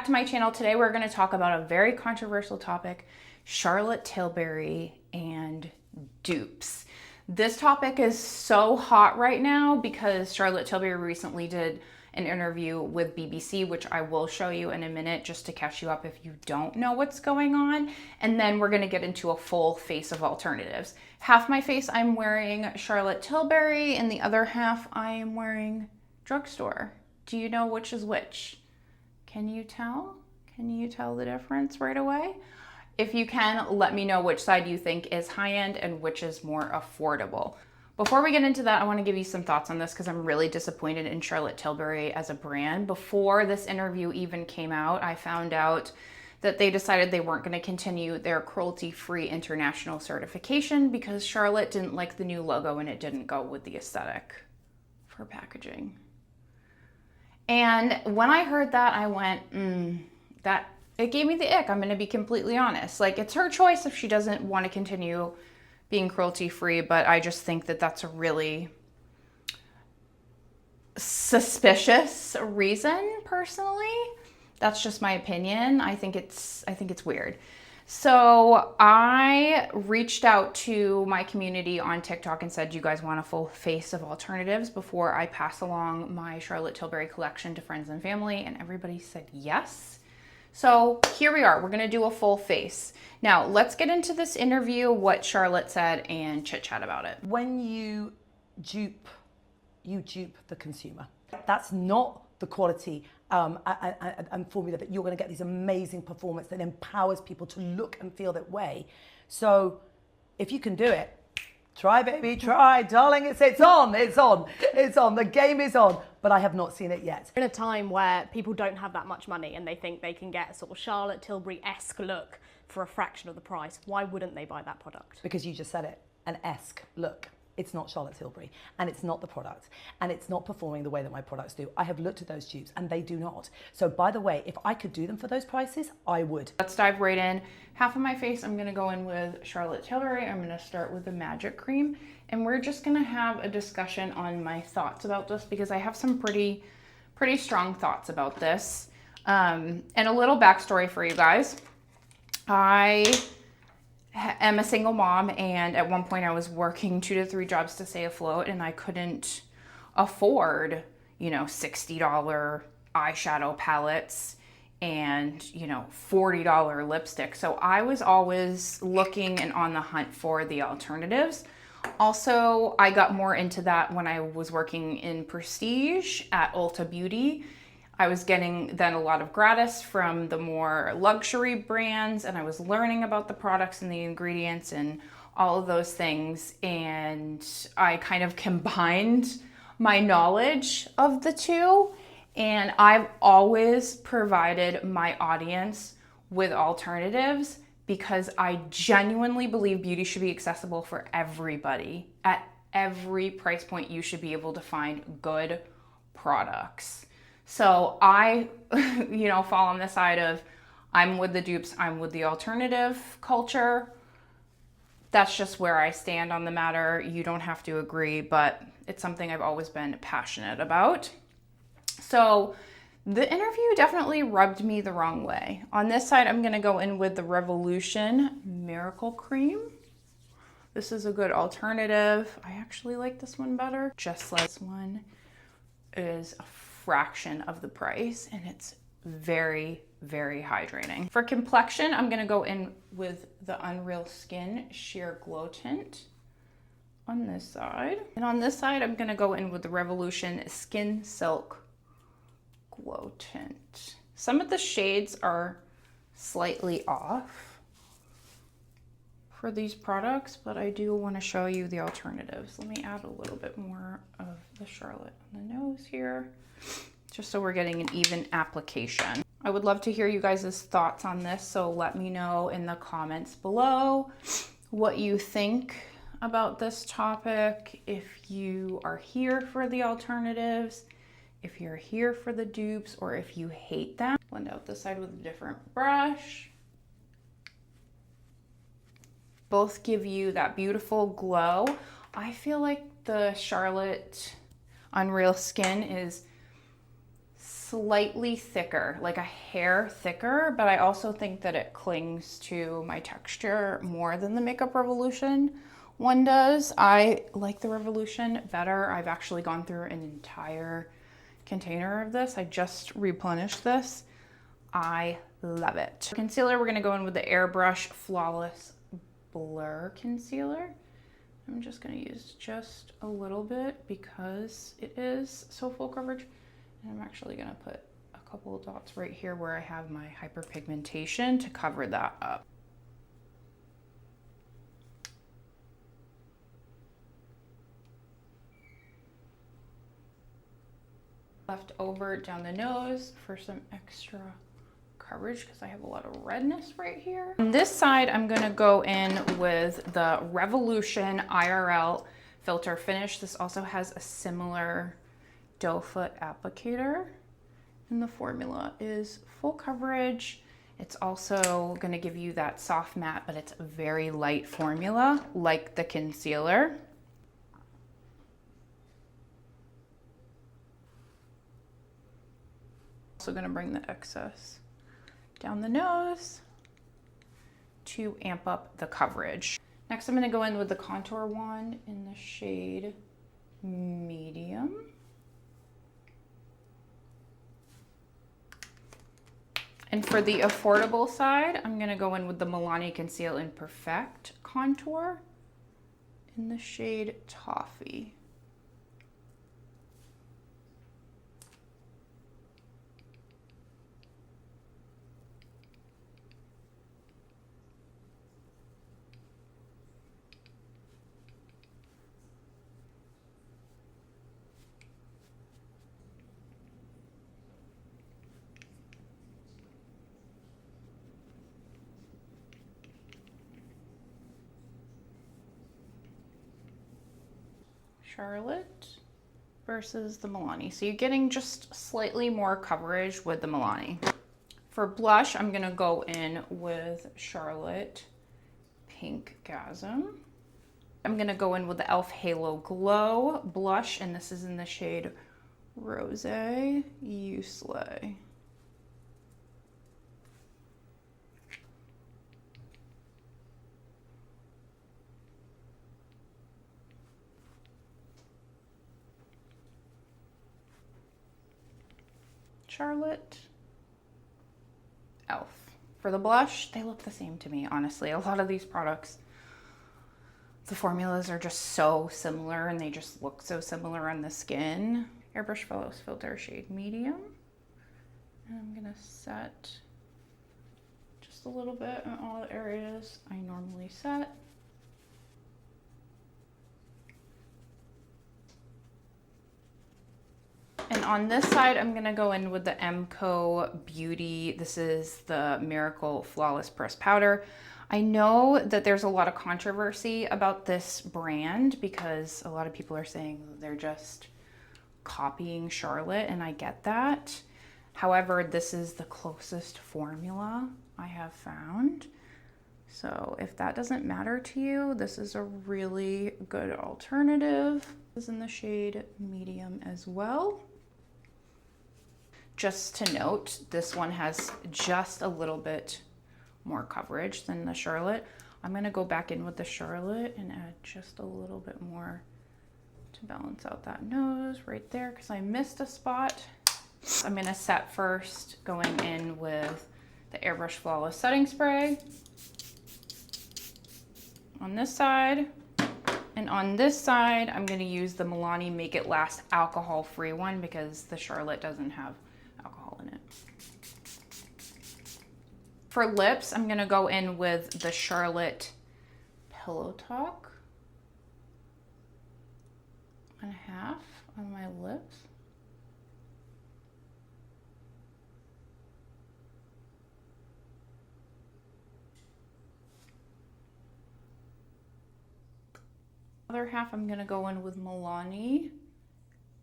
to my channel. Today we're going to talk about a very controversial topic, Charlotte Tilbury and dupes. This topic is so hot right now because Charlotte Tilbury recently did an interview with BBC, which I will show you in a minute just to catch you up if you don't know what's going on. And then we're going to get into a full face of alternatives. Half my face I'm wearing Charlotte Tilbury and the other half I am wearing drugstore. Do you know which is which? Can you tell? Can you tell the difference right away? If you can, let me know which side you think is high-end and which is more affordable. Before we get into that, I want to give you some thoughts on this because I'm really disappointed in Charlotte Tilbury as a brand. Before this interview even came out, I found out that they decided they weren't going to continue their cruelty-free international certification because Charlotte didn't like the new logo and it didn't go with the aesthetic for packaging. And when I heard that, I went, it gave me the ick. I'm going to be completely honest. Like, it's her choice if she doesn't want to continue being cruelty-free, but I just think that that's a really suspicious reason, personally. That's just my opinion. I think it's weird. So I reached out to my community on TikTok and said, do you guys want a full face of alternatives before I pass along my Charlotte Tilbury collection to friends and family? And everybody said yes. So here we are. We're going to do a full face. Now, let's get into this interview, what Charlotte said, and chit-chat about it. When you dupe the consumer. That's not the quality and formula that you're going to get these amazing performance that empowers people to look and feel that way. So if you can do it, try, baby, try, darling. It's on. The game is on. But I have not seen it yet. In a time where people don't have that much money and they think they can get a sort of Charlotte Tilbury-esque look for a fraction of the price, why wouldn't they buy that product? Because you just said it, an esque look. It's not Charlotte Tilbury, and it's not the product, and it's not performing the way that my products do. I have looked at those tubes and they do not. So by the way, if I could do them for those prices, I would. Let's dive right in. Half of my face, I'm gonna go in with Charlotte Tilbury. I'm gonna start with the Magic Cream, and we're just gonna have a discussion on my thoughts about this because I have some pretty strong thoughts about this. And a little backstory for you guys. I am a single mom, and at one point I was working 2 to 3 jobs to stay afloat, and I couldn't afford, $60 eyeshadow palettes and, $40 lipstick. So I was always looking and on the hunt for the alternatives. Also, I got more into that when I was working in Prestige at Ulta Beauty. I was getting then a lot of gratis from the more luxury brands, and I was learning about the products and the ingredients and all of those things. And I kind of combined my knowledge of the two. And I've always provided my audience with alternatives because I genuinely believe beauty should be accessible for everybody. At every price point, you should be able to find good products. So I, fall on the side of I'm with the dupes, I'm with the alternative culture. That's just where I stand on the matter. You don't have to agree, but it's something I've always been passionate about. So the interview definitely rubbed me the wrong way. On this side, I'm gonna go in with the Revolution Miracle Cream. This is a good alternative. I actually like this one better. Just like this one is a fraction of the price, and it's very hydrating. For complexion, I'm gonna go in with the Unreal Skin Sheer Glow Tint on this side. And on this side, I'm gonna go in with the Revolution Skin Silk Glow Tint. Some of the shades are slightly off for these products, but I do wanna show you the alternatives. Let me add a little bit more of the Charlotte on the nose here, just so we're getting an even application. I would love to hear you guys' thoughts on this, so let me know in the comments below what you think about this topic, if you are here for the alternatives, if you're here for the dupes, or if you hate them. Blend out this side with a different brush. Both give you that beautiful glow. I feel like the Charlotte Unreal Skin is slightly thicker, like a hair thicker, but I also think that it clings to my texture more than the Makeup Revolution one does. I like the Revolution better. I've actually gone through an entire container of this. I just replenished this. I love it. Concealer, we're gonna go in with the Airbrush Flawless Blur Concealer. I'm just gonna use just a little bit because it is so full coverage. And I'm actually gonna put a couple of dots right here where I have my hyperpigmentation to cover that up. Left over down the nose for some extra coverage because I have a lot of redness right here. On this side, I'm gonna go in with the Revolution IRL Filter Finish. This also has a similar doe foot applicator, and the formula is full coverage. It's also gonna give you that soft matte, but it's a very light formula like the concealer. Also gonna bring the excess down the nose to amp up the coverage. Next, I'm gonna go in with the contour wand in the shade Medium. And for the affordable side, I'm gonna go in with the Milani Conceal Perfect contour in the shade Toffee. Charlotte versus the Milani. So you're getting just slightly more coverage with the Milani. For blush, I'm gonna go in with Charlotte Pink Gasm. I'm gonna go in with the e.l.f. Halo Glow blush, and this is in the shade Rosé You Slay. Charlotte, e.l.f. For the blush, they look the same to me, honestly. A lot of these products, the formulas are just so similar and they just look so similar on the skin. Airbrush Flawless Filter shade Medium. And I'm gonna set just a little bit in all the areas I normally set. And on this side, I'm gonna go in with the Emco Beauty. This is the Miracle Flawless Pressed Powder. I know that there's a lot of controversy about this brand because a lot of people are saying they're just copying Charlotte, and I get that. However, this is the closest formula I have found. So if that doesn't matter to you, this is a really good alternative. This is in the shade Medium as well. Just to note, this one has just a little bit more coverage than the Charlotte. I'm gonna go back in with the Charlotte and add just a little bit more to balance out that nose right there because I missed a spot. I'm gonna set first, going in with the Airbrush Flawless Setting Spray on this side. And on this side, I'm gonna use the Milani Make It Last alcohol-free one because the Charlotte doesn't have alcohol in it. For lips, I'm gonna go in with the Charlotte Pillow Talk on half on my lips. Other half, I'm gonna go in with Milani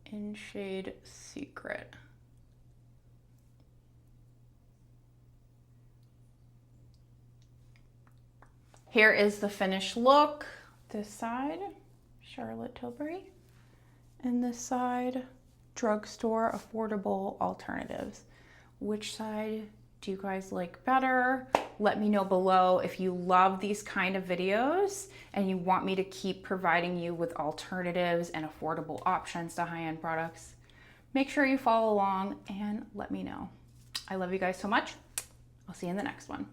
in shade Secret. Here is the finished look. This side, Charlotte Tilbury, and this side, drugstore affordable alternatives. Which side do you guys like better? Let me know below if you love these kind of videos and you want me to keep providing you with alternatives and affordable options to high-end products. Make sure you follow along and let me know. I love you guys so much. I'll see you in the next one.